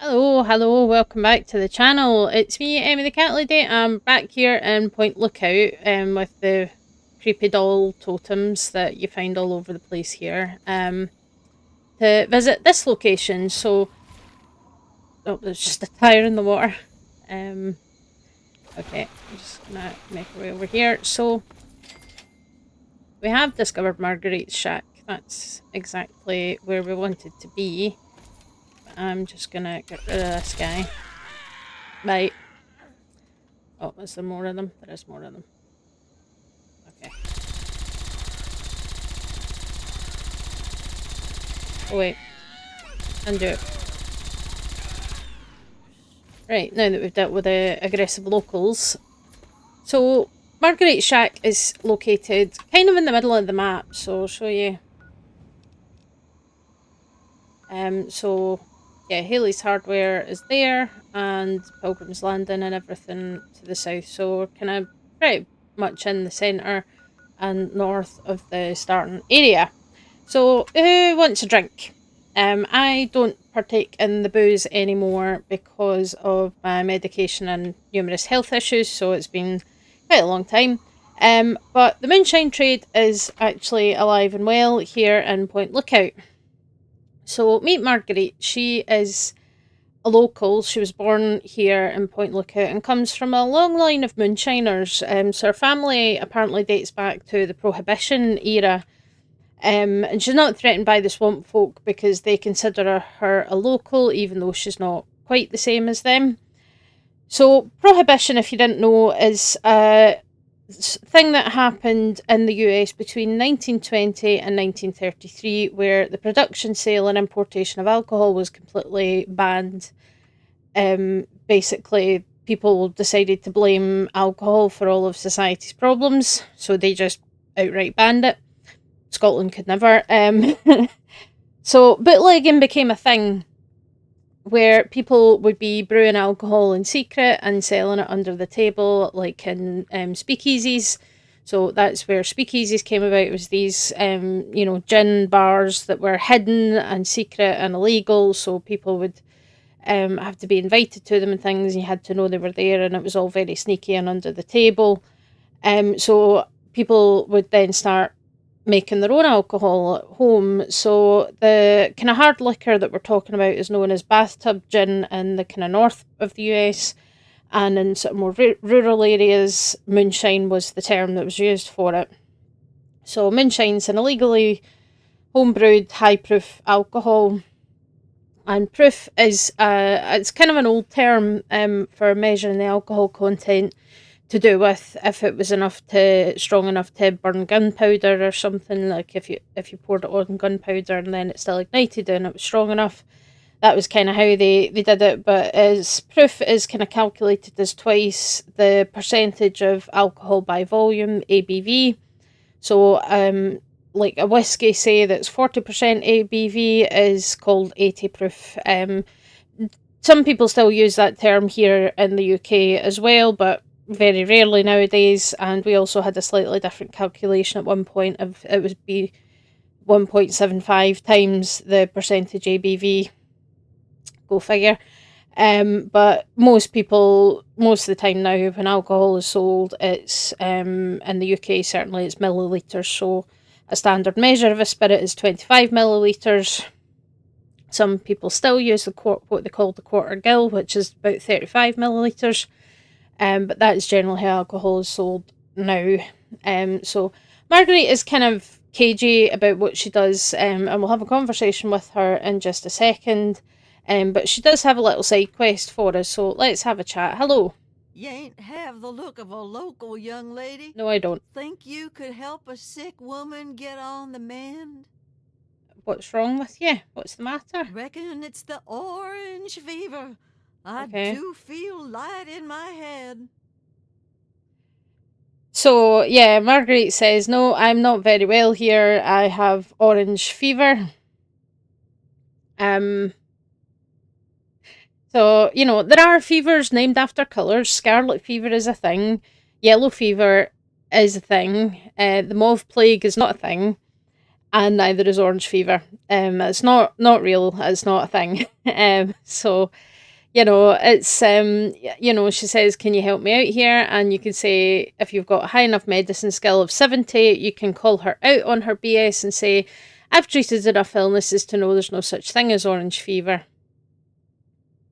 Hello, welcome back to the channel. It's me, Emmy the Cat Lady. I'm back here in Point Lookout with the creepy doll totems that you find all over the place here to visit this location. Oh, there's just a tire in the water. Um, okay, I'm just gonna make our way over here. So, we have discovered Marguerite's shack. That's exactly where we wanted to be. But I'm just gonna get rid of this guy. Right. Oh, is there more of them? There is more of them. Okay. Oh wait, undo it. Right, now that we've dealt with the aggressive locals. So, Marguerite's shack is located kind of in the middle of the map, so I'll show you. Yeah, Haley's Hardware is there, and Pilgrim's Landing and everything to the south, so we're kind of pretty much in the centre and north of the starting area. So, who wants a drink? I don't partake in the booze anymore because of my medication and numerous health issues, so it's been quite a long time. But the moonshine trade is actually alive and well here in Point Lookout. So, meet Marguerite. She is a local. She was born here in Point Lookout and comes from a long line of moonshiners. So, her family apparently dates back to the Prohibition era. And she's not threatened by the swamp folk because they consider her a local, even though she's not quite the same as them. So, Prohibition, if you didn't know, is a thing that happened in the US between 1920 and 1933, where the production, sale, and importation of alcohol was completely banned. Basically, people decided to blame alcohol for all of society's problems, so they just outright banned it. Scotland could never. So bootlegging became a thing where people would be brewing alcohol in secret and selling it under the table, like in speakeasies. So that's where speakeasies came about. It was these, gin bars that were hidden and secret and illegal. So people would have to be invited to them and things. And you had to know they were there, and it was all very sneaky and under the table. So people would then start making their own alcohol at home. So the kind of hard liquor that we're talking about is known as bathtub gin in the kind of north of the US, and in sort of more rural areas, moonshine was the term that was used for it. So moonshine's an illegally homebrewed high proof alcohol, and proof is it's kind of an old term for measuring the alcohol content, to do with if it was strong enough to burn gunpowder or something. Like if you poured it on gunpowder and then it still ignited and it was strong enough, that was kind of how they did it. But as proof is kind of calculated as twice the percentage of alcohol by volume, ABV. So like a whiskey, say, that's 40% ABV is called 80 proof. Some people still use that term here in the UK as well, but very rarely nowadays. And we also had a slightly different calculation at one point of it would be 1.75 times the percentage ABV. Go figure. But most people, most of the time now, when alcohol is sold, it's in the UK certainly it's millilitres. So a standard measure of a spirit is 25 millilitres. Some people still use what they call the quarter gill, which is about 35 millilitres. But that is generally how alcohol is sold now. So Marguerite is kind of cagey about what she does, and we'll have a conversation with her in just a second. But she does have a little side quest for us, so let's have a chat. Hello. You ain't have the look of a local young lady. No, I don't. Think you could help a sick woman get on the mend? What's wrong with you? What's the matter? Reckon it's the orange fever. I Okay. do feel light in my head. So, yeah, Marguerite says, no, I'm not very well here. I have orange fever. So, there are fevers named after colours. Scarlet fever is a thing. Yellow fever is a thing. The mauve plague is not a thing. and neither is orange fever. It's not real. It's not a thing. So it's she says, "Can you help me out here?" And you can say, if you've got a high enough medicine skill of 70, you can call her out on her BS and say, "I've treated enough illnesses to know there's no such thing as orange fever."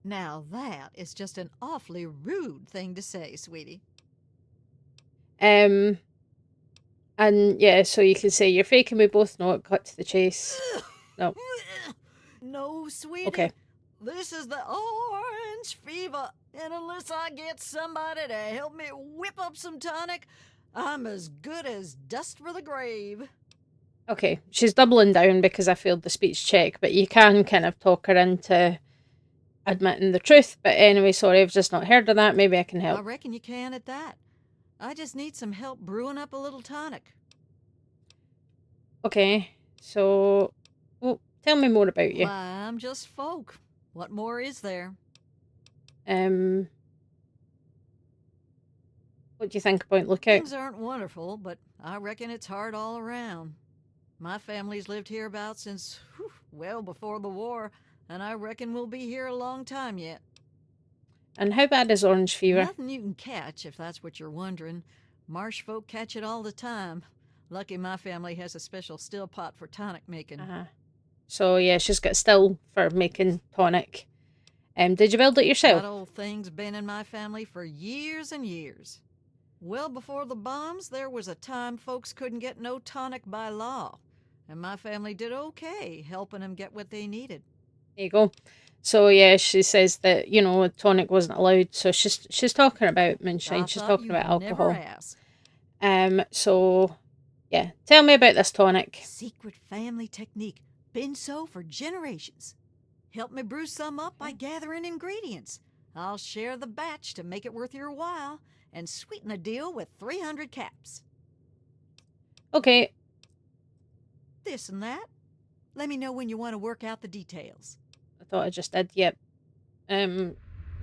Now that is just an awfully rude thing to say, sweetie. And yeah, so you can say, "You're faking, we both know it, cut to the chase." No. No, sweetie. Okay. This is the orange fever, and unless I get somebody to help me whip up some tonic, I'm as good as dust for the grave. Okay, she's doubling down because I failed the speech check, but you can kind of talk her into admitting the truth. But anyway, sorry, I've just not heard of that. Maybe I can help. I reckon you can at that. I just need some help brewing up a little tonic. Okay, so, well, tell me more about you. Why, I'm just folk. What more is there? What do you think about Lookout? Things aren't wonderful, but I reckon it's hard all around. My family's lived hereabouts since, well before the war, and I reckon we'll be here a long time yet. And how bad is orange fever? Nothing you can catch, if that's what you're wondering. Marsh folk catch it all the time. Lucky my family has a special still pot for tonic making. So yeah, she's got a still for making tonic. Did you build it yourself? That old thing's been in my family for years and years. Well before the bombs, there was a time folks couldn't get no tonic by law, and my family did okay helping them get what they needed. There you go. So yeah, she says that tonic wasn't allowed. So she's talking about moonshine. She's talking about alcohol. Never ask. So yeah, tell me about this tonic. Secret family technique, been so for generations. Help me brew some up by gathering ingredients. I'll share the batch to make it worth your while, and sweeten the deal with 300 caps. Okay. This and that. Let me know when you want to work out the details. I thought I just did. Yep.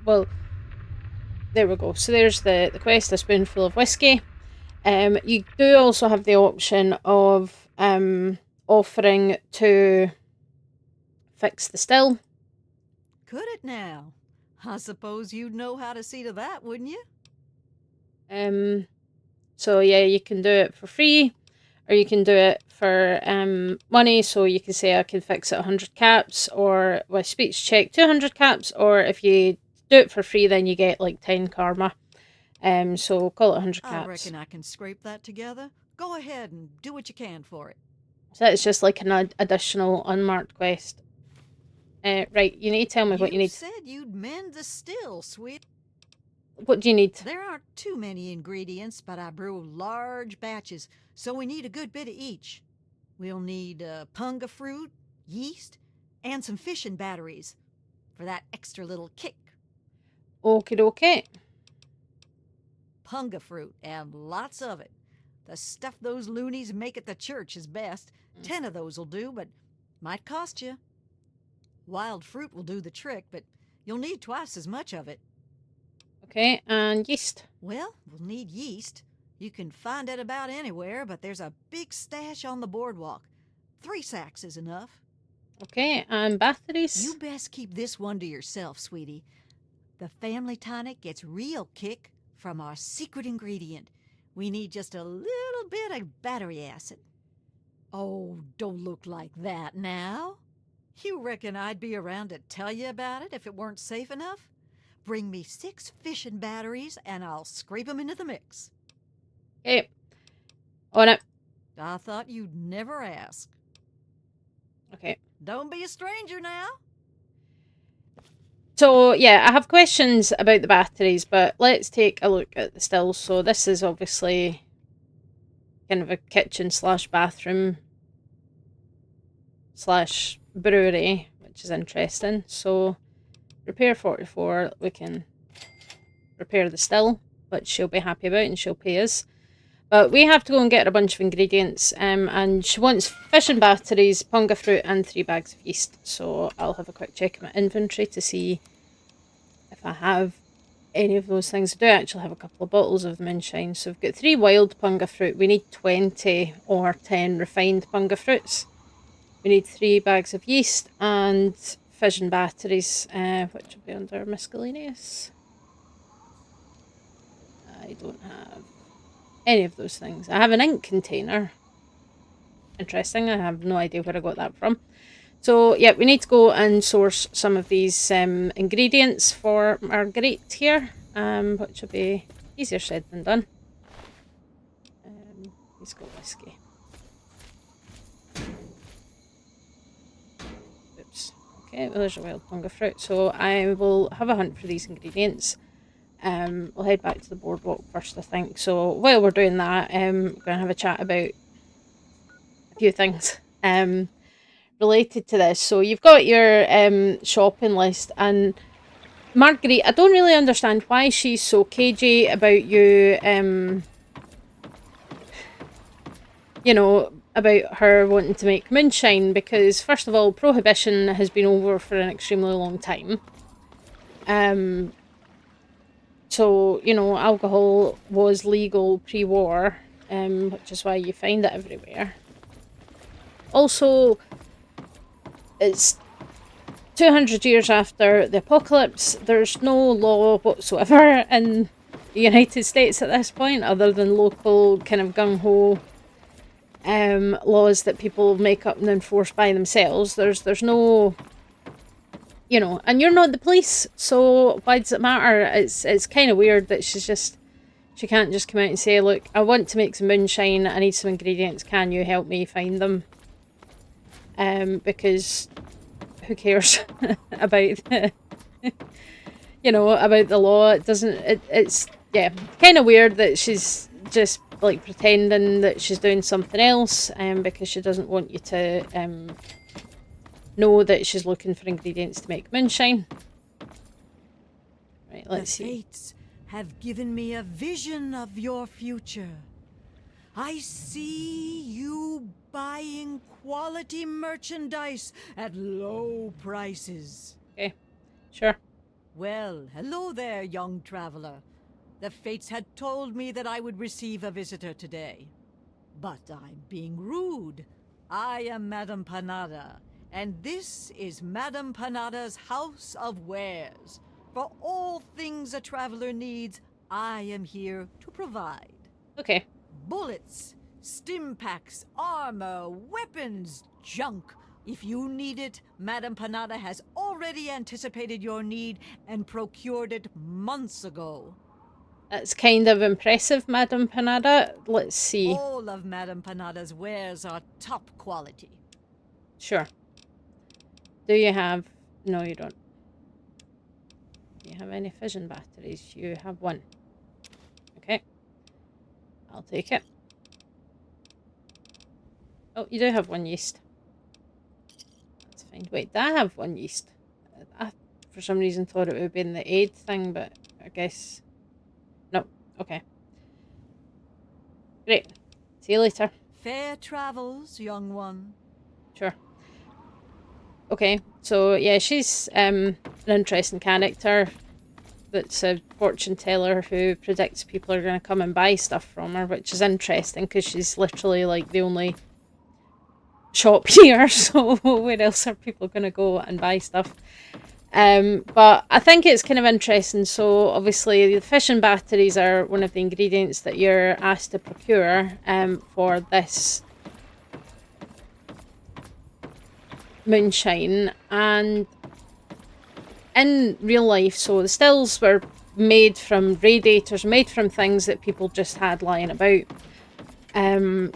Well, there we go. So there's the quest, a spoonful of whiskey. You do also have the option of offering to fix the still. Could it now? I suppose you'd know how to see to that, wouldn't you? So yeah, you can do it for free, or you can do it for money. So you can say, I can fix it 100 caps, or with speech check 200 caps, or if you do it for free, then you get like 10 karma. So call it 100 caps. I reckon I can scrape that together. Go ahead and do what you can for it. So that's just like an additional unmarked quest. Right, you need to tell me what you need. You said you'd mend the still, sweet. What do you need? There aren't too many ingredients, but I brew large batches, so we need a good bit of each. We'll need punga fruit, yeast, and some fishing batteries for that extra little kick. Okie dokie. Punga fruit, and lots of it. The stuff those loonies make at the church is best. 10 of those'll do, but might cost you. Wild fruit will do the trick, but you'll need twice as much of it. Okay, and yeast. Well, we'll need yeast. You can find it about anywhere, but there's a big stash on the boardwalk. 3 sacks is enough. Okay, and batteries? You best keep this one to yourself, sweetie. The family tonic gets real kick from our secret ingredient. We need just a little bit of battery acid. Oh, don't look like that now. You reckon I'd be around to tell you about it if it weren't safe enough? Bring me 6 fishing batteries and I'll scrape them into the mix. Okay, on it. I thought you'd never ask. Okay. Don't be a stranger now. So, yeah, I have questions about the batteries, but let's take a look at the stills. So this is obviously kind of a kitchen slash bathroom slash brewery, which is interesting. So, repair 44, we can repair the still, which she'll be happy about and she'll pay us. But we have to go and get a bunch of ingredients, and she wants fishing batteries, punga fruit, and 3 bags of yeast. So I'll have a quick check at my inventory to see if I have any of those things. I do actually have a couple of bottles of moonshine. So we've got 3 wild punga fruit. We need 20 or 10 refined punga fruits. We need 3 bags of yeast and fission batteries, which will be under miscellaneous. I don't have any of those things. I have an ink container. Interesting. I have no idea where I got that from. So, yeah, we need to go and source some of these ingredients for Marguerite here, which will be easier said than done. He's got whiskey. Oops. Okay, well, there's a wild bunga fruit. So I will have a hunt for these ingredients. We'll head back to the boardwalk first, I think. So while we're doing that, we're going to have a chat about a few things related to this. So you've got your shopping list, and Marguerite, I don't really understand why she's so cagey about you, you know, about her wanting to make moonshine, because first of all, prohibition has been over for an extremely long time. So, you know, alcohol was legal pre-war, which is why you find it everywhere. Also, it's 200 years after the apocalypse. There's no law whatsoever in the United States at this point, other than local kind of gung-ho laws that people make up and enforce by themselves. There's no, you know, and you're not the police, so why does it matter? It's kind of weird that she can't just come out and say, look, I want to make some moonshine, I need some ingredients, can you help me find them? Because who cares about you know, about the law? It doesn't, it's yeah, kind of weird that she's just like pretending that she's doing something else, because she doesn't want you to know that she's looking for ingredients to make moonshine. Right, let's see. The fates have given me a vision of your future. I see you buying quality merchandise at low prices. Okay, sure. Well, hello there, young traveler. The fates had told me that I would receive a visitor today. But I'm being rude. I am Madame Panada, and this is Madame Panada's House of Wares. For all things a traveler needs, I am here to provide. Okay. Bullets, stim packs, armor, weapons, junk. If you need it, Madame Panada has already anticipated your need and procured it months ago. That's kind of impressive, Madame Panada. Let's see. All of Madame Panada's wares are top quality. Sure. Do you have... No, you don't. Do you have any fission batteries? You have one. Okay. I'll take it. Oh, you do have one yeast. That's fine. Wait, do I have one yeast? I, for some reason, thought it would have been the aid thing, but I guess... No. Okay. Great. See you later. Fair travels, young one. Sure. Okay, so yeah, she's an interesting character. That's a fortune teller who predicts people are going to come and buy stuff from her, which is interesting because she's literally like the only shop here, so where else are people going to go and buy stuff? But I think it's kind of interesting. So obviously the fission batteries are one of the ingredients that you're asked to procure for this moonshine, and in real life, so the stills were made from radiators, made from things that people just had lying about,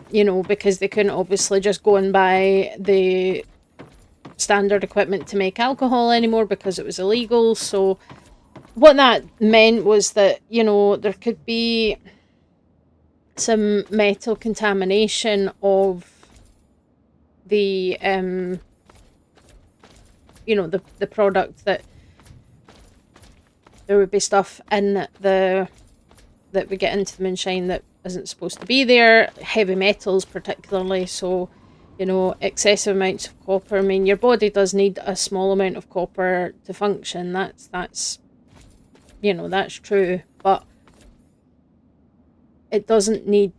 you know, because they couldn't obviously just go and buy the standard equipment to make alcohol anymore because it was illegal. So what that meant was that, you know, there could be some metal contamination of the you know, the product, that there would be stuff in the that we get into the moonshine that isn't supposed to be there, heavy metals particularly. So, you know, excessive amounts of copper. I mean, your body does need a small amount of copper to function. That's you know, that's true, but it doesn't need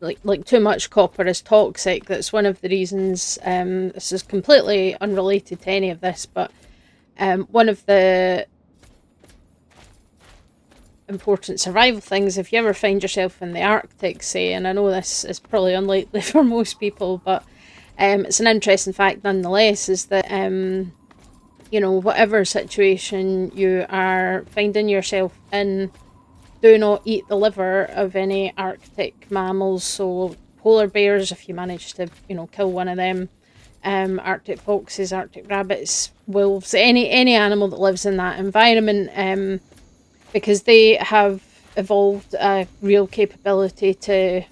like too much copper is toxic. That's one of the reasons. This is completely unrelated to any of this, but one of the important survival things, if you ever find yourself in the Arctic, say, and I know this is probably unlikely for most people, but it's an interesting fact nonetheless, is that you know, whatever situation you are finding yourself in, do not eat the liver of any Arctic mammals. So polar bears, if you manage to, you know, kill one of them, Arctic foxes, Arctic rabbits, wolves, any animal that lives in that environment, because they have evolved a real capability to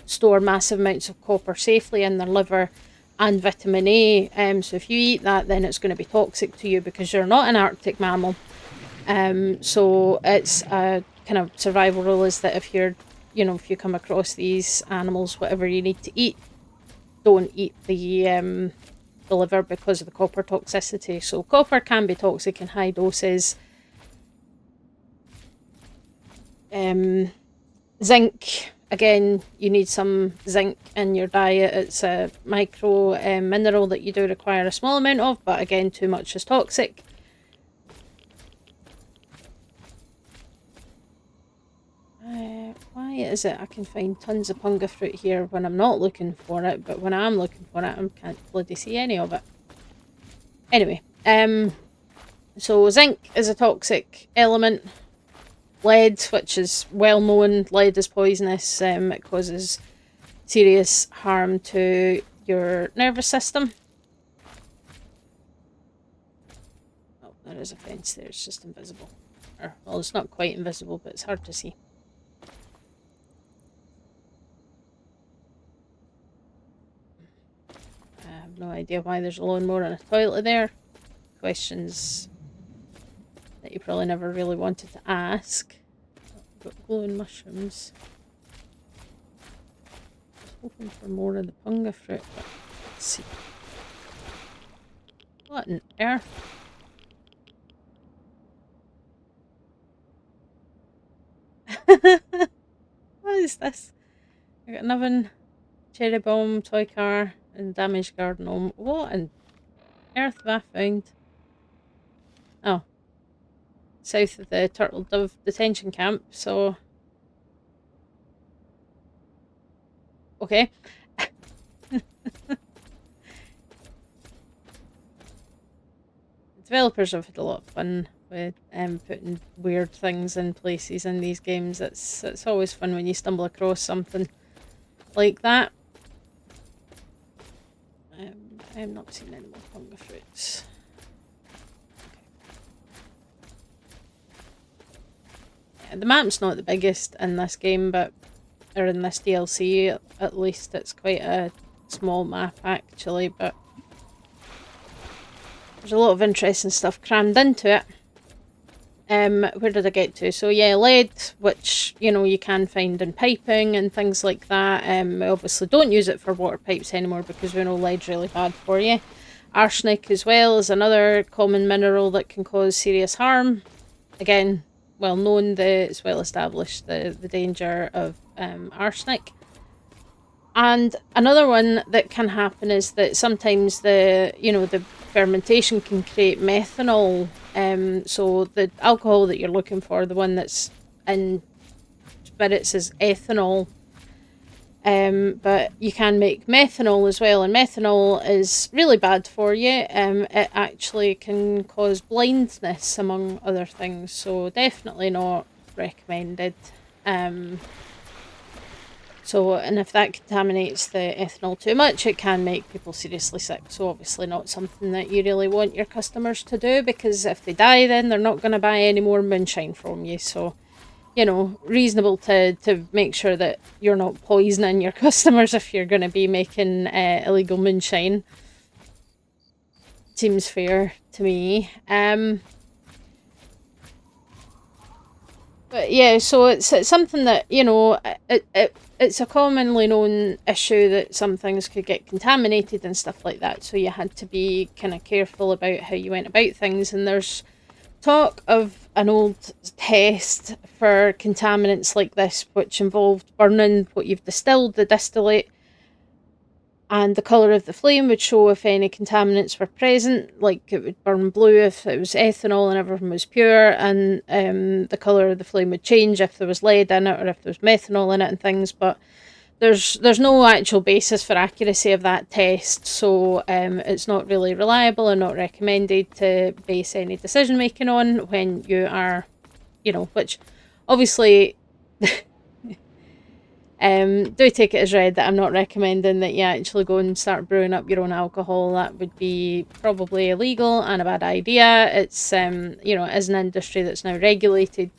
store massive amounts of copper safely in their liver and vitamin A. So if you eat that, then it's going to be toxic to you because you're not an Arctic mammal. So it's a kind of survival rule, is that if you're, you know, if you come across these animals, whatever you need to eat, don't eat the liver because of the copper toxicity. So copper can be toxic in high doses. Zinc, again, you need some zinc in your diet. It's a micro mineral that you do require a small amount of, but again, too much is toxic. Why is it I can find tons of punga fruit here when I'm not looking for it, but when I'm looking for it, I can't bloody see any of it. Anyway, so zinc is a toxic element. Lead, which is well known, lead is poisonous. It causes serious harm to your nervous system. Oh, there is a fence there, it's just invisible. Or, well, it's not quite invisible, but it's hard to see. I have no idea why there's a lawnmower and a toilet there. Questions that you probably never really wanted to ask. Oh, I've got glowing mushrooms. I was hoping for more of the punga fruit, but let's see. What on earth? What is this? I got an oven, cherry bomb, toy car, and damaged garden gnome. What on earth have I found? Oh. South of the Turtle Dove detention camp, so... Okay. Developers have had a lot of fun with putting weird things in places in these games. It's always fun when you stumble across something like that. I have not seen any more punga fruits. The map's not the biggest in this game, but, or in this DLC at least, it's quite a small map actually, but there's a lot of interesting stuff crammed into it. Where did I get to? So yeah, lead, which, you know, you can find in piping and things like that. We obviously don't use it for water pipes anymore because we know lead's really bad for you. Arsenic as well is another common mineral that can cause serious harm. Again, well known, it's well established the danger of arsenic. And another one that can happen is that sometimes the fermentation can create methanol. So the alcohol that you're looking for, the one that's in spirits, is ethanol. But you can make methanol as well, and methanol is really bad for you. It actually can cause blindness, among other things, so definitely not recommended. And if that contaminates the ethanol too much, it can make people seriously sick. So obviously not something that you really want your customers to do, because if they die, then they're not going to buy any more moonshine from you. So, you know, reasonable to make sure that you're not poisoning your customers if you're going to be making illegal moonshine. Seems fair to me. But yeah, so it's something that, you know, it's a commonly known issue that some things could get contaminated and stuff like that. So you had to be kind of careful about how you went about things. And there's talk of an old test for contaminants like this, which involved burning what you've distilled, the distillate, and the colour of the flame would show if any contaminants were present, like it would burn blue if it was ethanol and everything was pure, and the colour of the flame would change if there was lead in it or if there was methanol in it and things, but there's no actual basis for accuracy of that test, so it's not really reliable and not recommended to base any decision making on when you are, which obviously do take it as read that I'm not recommending that you actually go and start brewing up your own alcohol. That would be probably illegal and a bad idea. It's it is an industry that's now regulated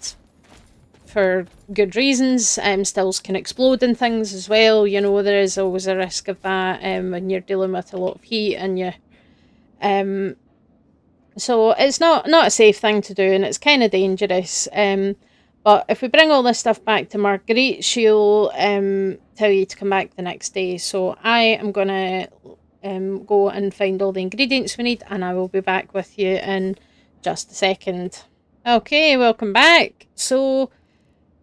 for good reasons. Stills can explode and things as well. There is always a risk of that when you're dealing with a lot of heat and you so it's not a safe thing to do, and it's kind of dangerous. But if we bring all this stuff back to Marguerite, she'll tell you to come back the next day. So I am going to go and find all the ingredients we need, and I will be back with you in just a second. Okay, welcome back. So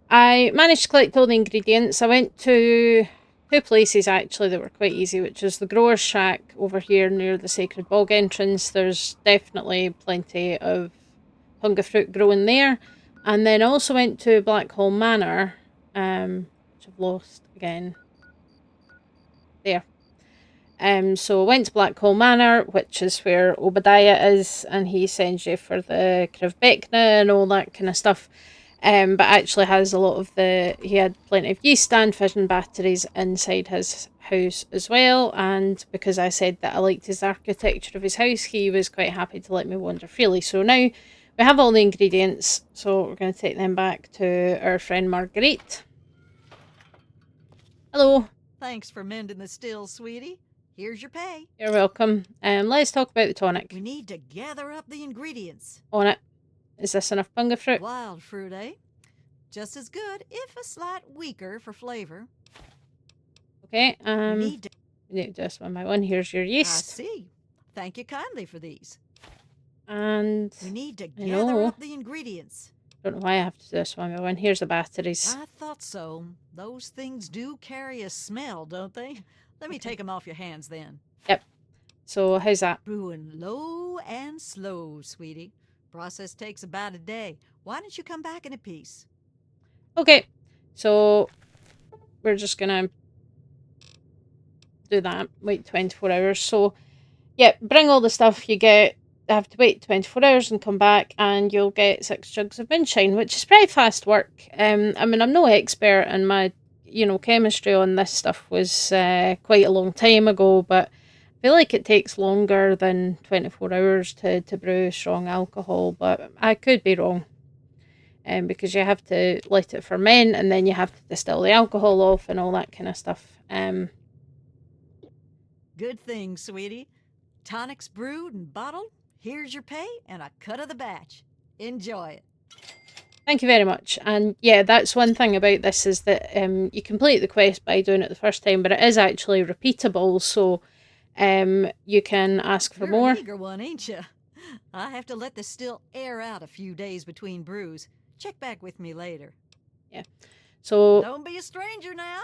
I managed to collect all the ingredients. I went to two places actually that were quite easy, which is the Grower's Shack over here near the Sacred Bog entrance. There's definitely plenty of punga fruit growing there. And then I also went to Blackhall Manor, which I've lost again. There. So I went to Blackhall Manor, which is where Obadiah is, and he sends you for the Krivbekna and all that kind of stuff. But actually has a lot of he had plenty of yeast and fission batteries inside his house as well. And because I said that I liked his architecture of his house, he was quite happy to let me wander freely. So now we have all the ingredients, so we're going to take them back to our friend Marguerite. Hello. Thanks for mending the still, sweetie. Here's your pay. You're welcome. Let's talk about the tonic. We need to gather up the ingredients. On it. Is this enough punga fruit? Wild fruit, eh? Just as good, if a slight weaker for flavor. Okay, we need to do this one by one. Here's your yeast. I see. Thank you kindly for these. And we need to gather up the ingredients. Don't know why I have to do this one by one. Here's the batteries. I thought so. Those things do carry a smell, don't they? Let me take them off your hands then. Yep. So how's that? Brewing low and slow, sweetie. Process takes about a day. Why don't you come back in a piece? Okay. So we're just gonna do that. Wait 24 hours. So yeah, bring all the stuff you get. Have to wait 24 hours and come back, and you'll get 6 jugs of moonshine, which is pretty fast work. I mean, I'm no expert, and my chemistry on this stuff was quite a long time ago, but I feel like it takes longer than 24 hours to brew strong alcohol, but I could be wrong. Because you have to let it ferment, and then you have to distill the alcohol off and all that kind of stuff. Good thing, sweetie. Tonic's brewed and bottled. Here's your pay and a cut of the batch. Enjoy it. Thank you very much. And yeah, that's one thing about this is that you complete the quest by doing it the first time, but it is actually repeatable, so you can ask for more. You're an eager one, ain't you? I have to let the still air out a few days between brews. Check back with me later. Yeah. So don't be a stranger now.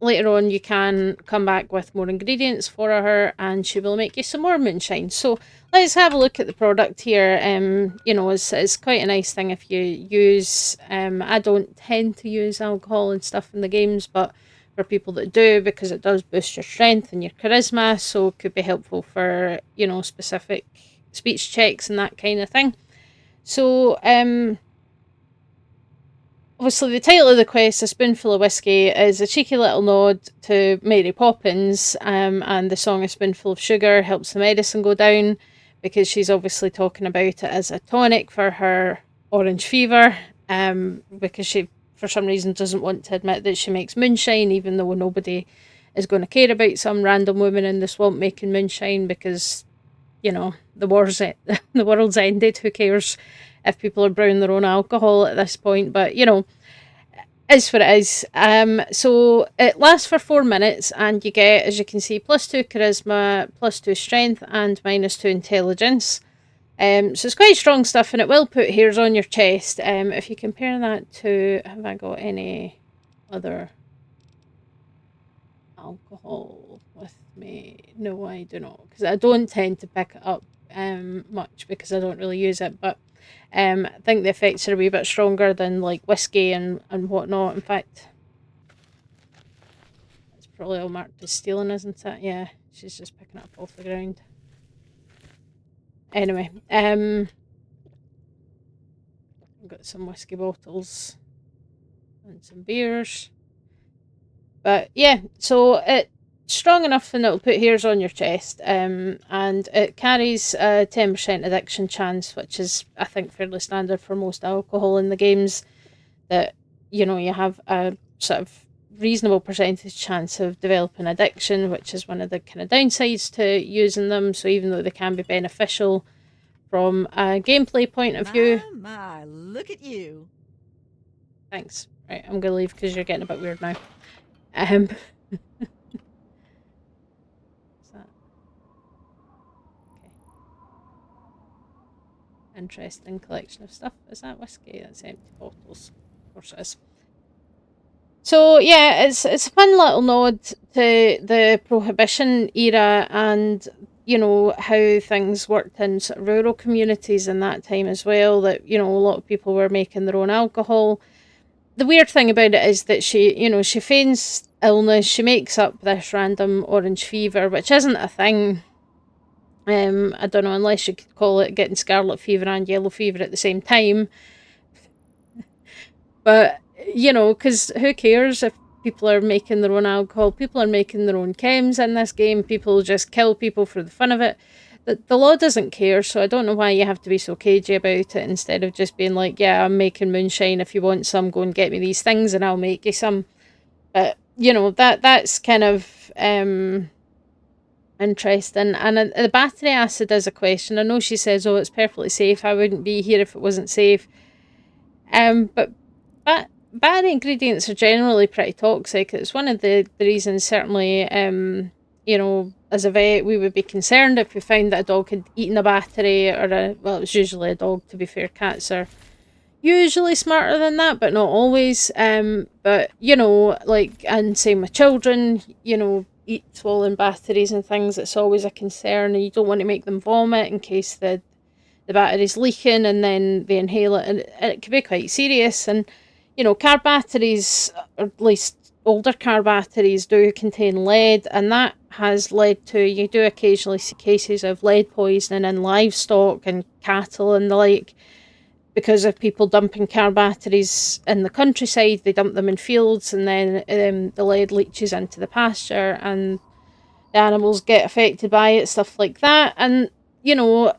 Later on, you can come back with more ingredients for her, and she will make you some more moonshine. So let's have a look at the product here. It's quite a nice thing if you use. I don't tend to use alcohol and stuff in the games, but for people that do, because it does boost your strength and your charisma, so it could be helpful for specific speech checks and that kind of thing. So obviously, the title of the quest, A Spoonful of Whiskey, is a cheeky little nod to Mary Poppins, and the song A Spoonful of Sugar helps the medicine go down, because she's obviously talking about it as a tonic for her orange fever, because she, for some reason, doesn't want to admit that she makes moonshine, even though nobody is going to care about some random woman in the swamp making moonshine, because, the world's ended, who cares if people are brewing their own alcohol at this point, but is what it is. So it lasts for 4 minutes, and you get, as you can see, +2 charisma, +2 strength, and -2 intelligence. So it's quite strong stuff, and it will put hairs on your chest. If you compare that to, have I got any other alcohol with me? No, I do not, because I don't tend to pick it up much because I don't really use it. But I think the effects are a wee bit stronger than like whiskey and whatnot. In fact, it's probably all marked as stealing, isn't it? Yeah, she's just picking it up off the ground. Anyway, I've got some whiskey bottles and some beers. But yeah, so it's strong enough and it'll put hairs on your chest. And it carries a 10% addiction chance, which is, I think, fairly standard for most alcohol in the games. That, you know, you have a sort of reasonable percentage chance of developing addiction, which is one of the kind of downsides to using them. So even though they can be beneficial from a gameplay point of view. My, look at you. Thanks. Right, I'm going to leave because you're getting a bit weird now. What's that? Okay. Interesting collection of stuff. Is that whiskey? That's empty bottles. Of course it is. So yeah, it's a fun little nod to the Prohibition era and, you know, how things worked in sort of rural communities in that time as well, that, you know, a lot of people were making their own alcohol. The weird thing about it is that she feigns illness, she makes up this random orange fever, which isn't a thing. I don't know, unless you could call it getting scarlet fever and yellow fever at the same time. But, you know, because who cares if people are making their own alcohol? People are making their own chems in this game. People just kill people for the fun of it. The law doesn't care, so I don't know why you have to be so cagey about it instead of just being like, yeah, I'm making moonshine. If you want some, go and get me these things and I'll make you some. But, you know, that's kind of interesting. And the battery acid is a question. I know she says, oh, it's perfectly safe. I wouldn't be here if it wasn't safe. But battery ingredients are generally pretty toxic. It's one of the reasons, certainly, you know, as a vet, we would be concerned if we found that a dog had eaten a battery it was usually a dog, to be fair. Cats are usually smarter than that, but not always. But, you know, like, and same with children, you know, eat swollen batteries and things. It's always a concern, and you don't want to make them vomit in case the battery's leaking and then they inhale it, and it can be quite serious. And, you know, car batteries, or at least older car batteries, do contain lead, and that has led to, you do occasionally see cases of lead poisoning in livestock and cattle and the like, because of people dumping car batteries in the countryside. They dump them in fields, and then the lead leaches into the pasture and the animals get affected by it, stuff like that. And, you know,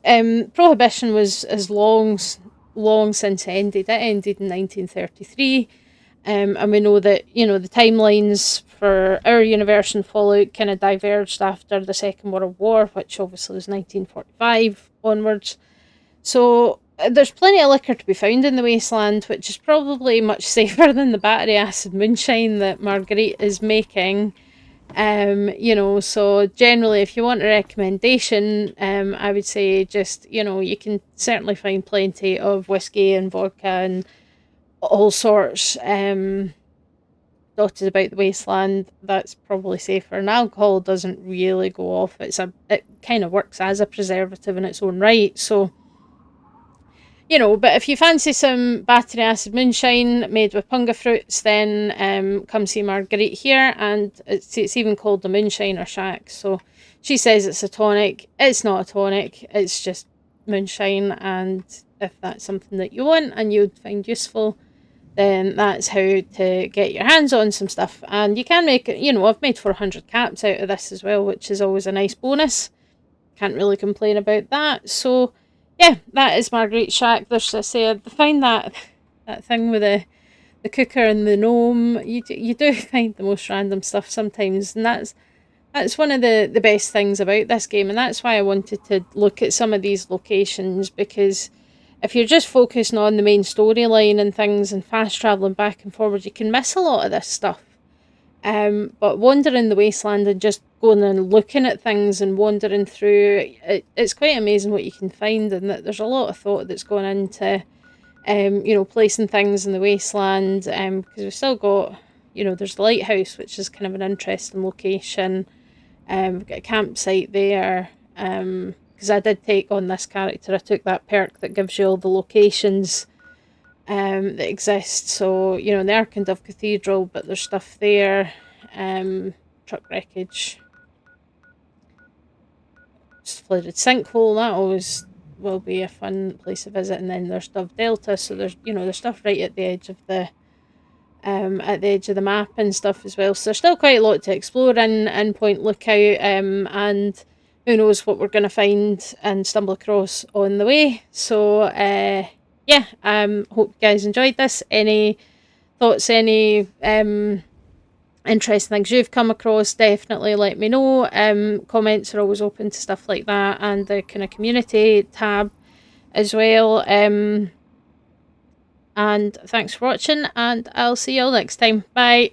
Prohibition was as long since ended. It ended in 1933. And we know that, you know, the timelines for our universe and Fallout kind of diverged after the Second World War, which obviously was 1945 onwards. So there's plenty of liquor to be found in the wasteland, which is probably much safer than the battery acid moonshine that Marguerite is making. You know, so generally, if you want a recommendation, I would say just, you know, you can certainly find plenty of whiskey and vodka and all sorts dotted about the wasteland. That's probably safer. And alcohol doesn't really go off. It kind of works as a preservative in its own right. So, you know, but if you fancy some battery acid moonshine made with punga fruits, then come see Marguerite here. And it's even called the Moonshiner Shack. So she says it's a tonic. It's not a tonic. It's just moonshine. And if that's something that you want and you'd find useful, then that's how to get your hands on some stuff. And you can make it, you know, I've made 400 caps out of this as well, which is always a nice bonus. Can't really complain about that. So, yeah, that is Marguerite Shack. There's, I say, I find that thing with the cooker and the gnome. You do find the most random stuff sometimes, and that's one of the best things about this game, and that's why I wanted to look at some of these locations, because if you're just focusing on the main storyline and things and fast travelling back and forward, you can miss a lot of this stuff. But wandering the wasteland and just going and looking at things and wandering through, it's quite amazing what you can find, and that there's a lot of thought that's gone into, placing things in the wasteland. Because we've still got, there's the lighthouse, which is kind of an interesting location. We've got a campsite there. Because I did take on this character, I took that perk that gives you all the locations that exist. So, in the Arkendov Cathedral, but there's stuff there. Truck wreckage. Just flooded sinkhole, that always will be a fun place to visit. And then there's Dove Delta, so there's stuff right at the edge of the map and stuff as well. So there's still quite a lot to explore in Point Lookout, and who knows what we're going to find and stumble across on the way. So yeah, hope you guys enjoyed this. Any thoughts, any interesting things you've come across, definitely let me know. Comments are always open to stuff like that, and the kind of community tab as well. And thanks for watching, and I'll see you all next time. Bye.